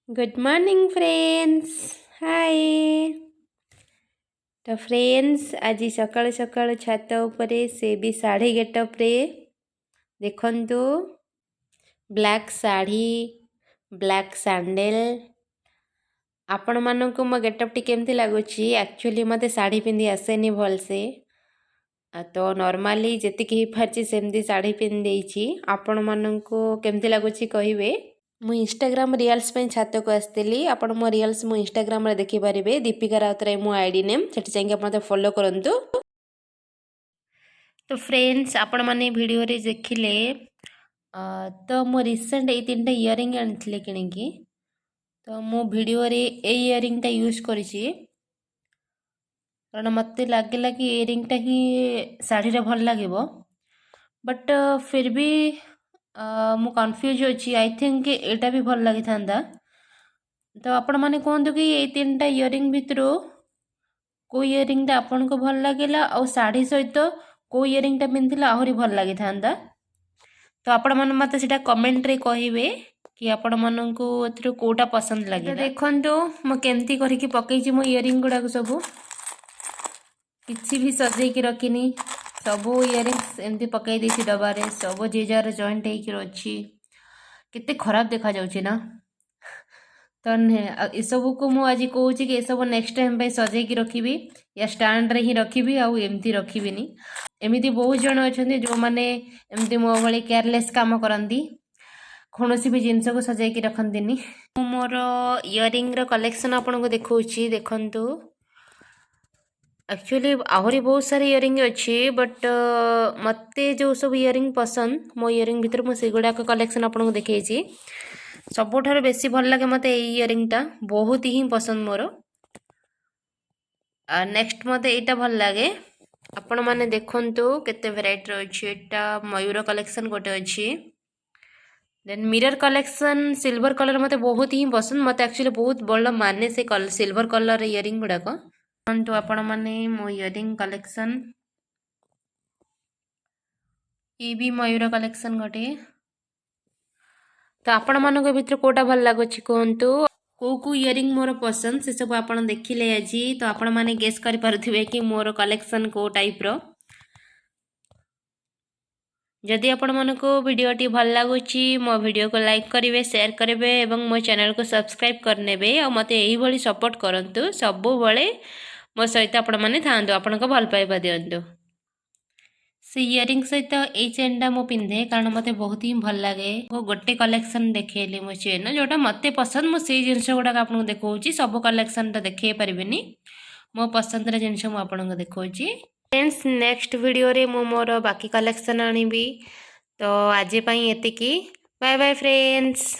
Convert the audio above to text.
Good morning friends. हाय। तो friends आज सकाल सकाल छात उपरे से भी साड़ी गेटअप रे देखंतु ब्लैक साड़ी ब्लैक सैंडल आपण मानक मो गेटअप टी केमती लगुच। एक्चुअली मते साड़ी पिंधि आसेनी भल से तो नॉर्मली जेतिकी ही पारची सेमती साड़ी पिंधि देइछि। आपण मानक केमती लगुच कहिबे। मु इंस्टाग्राम रियल्स पे छात को आसती आपण मो रियल्स मु इंस्टाग्राम रे देखि पारिबे। दीपिका राउतराय मो आईडी नेम सेठी जाके आपण फॉलो करंतु। तो फ्रेंड्स आपण माने वीडियो रे देखिले तो मो रिसेंट ए तीनटा इयरिंग आनथिले किनेकी। तो मो वीडियो रे ए इयरिंग टा यूज करिछि कारण मते लागिला कि इयरिंग टा ही साड़ी रे भल लागिबो। बट फिर भी मु कन्फ्यूज अछि। आई थिंक एटा भी भल लागि थांदा। तो आपण माने कहंतु कि ए तीनटा इयरिंग भितरो को इयरिंग टा आपन को भल लागिला और साड़ी सहित को इयरिंग टा पिंधिला आहुरी भल लागि थांदा। तो आपण माने मते सेटा कमेंट रे कहिबे कि आपण मानन को एथरो कोटा पसंद लागिला। देखंतु म केमती करि कि पकै छि मो इयरिंग गुडा को सब किछि भी सजै कि रखिनी। सबो इयरिंग्स एमती पकाई देछि डबारे। सब जे जार जॉइंट हेकि अछि केते खराब देखा जाउछि ना। तो ए सब को मु आज कहूँ कि ए सब नेक्स्ट टाइम पे सजै कि रखिबी या स्टैंड रे ही रखिबी आउ एमती रखिबिनी। एमिति बहुत जण अछन्ती जो माने एमती मो भली केयरलेस काम करंती कोनोसी भी जिंस को सजै कि रखंतिनी। मोर इयरिंग रो कलेक्शन आपन को देखौछि देखंतु। एक्चुअली आहुरी बहुत सारे इयरिंग अच्छे बट मते जो सब इयरिंग पसंद मो इयरिंग भितर मु सेगुडा को कलेक्शन आपन को देखैछि। सबुठार बेसी भल लागे मते ए इयरिंग टा बहुत ही पसंद मोर। नेक्स्ट मते एटा भल लागे। आपण माने देखंतु केते वेराइटी रो अछि। एटा मयूर कलेक्शन गोटे अछि। Then mirror collection silver colour मते बहुत ही पसंद। मते एक्चुअली बहुत बड़ माने से सिल्वर कलर इयरिंग गुडा को। तो आपण माने मो इयरिंग कलेक्शन ये भी मयूर कलेक्शन गोटे। तो आपण मानक भितर कोटा भल लागुछि कहंतु। को इयरिंग मोर पसंद से सब आपण देखिले आजी। तो आपण माने गेस करि पारुथिबे कि मोर कलेक्शन को टाइप रो। जदि आपण मानको वीडियोटी भल लागुछि मो वीडियो को लाइक करिवे शेयर करिवे एवं मो चैनल को सब्सक्राइब करनेबे और मते एही भली सपोर्ट करंतु। सबु बळे मो सहित आपण माने थांदो आपण को भल पाइबा दियंतु। से इयरिंग सहित ए चेन मु पिंधे कारण मते बहुत ही भल लागे। वो गोटे कलेक्शन देखेली मो चेन जोटा मते पसंद मु से जिंस गुडा आपन को देखौछि। सब कलेक्शन ता देखै परिबेनी मो पसंद रे जिंस मु आपन को देखौछि। फ्रेंड्स नेक्स्ट वीडियो रे मु मोर बाकी कलेक्शन आनिबी। तो आज पई एतिकी बाय बाय फ्रेंड्स।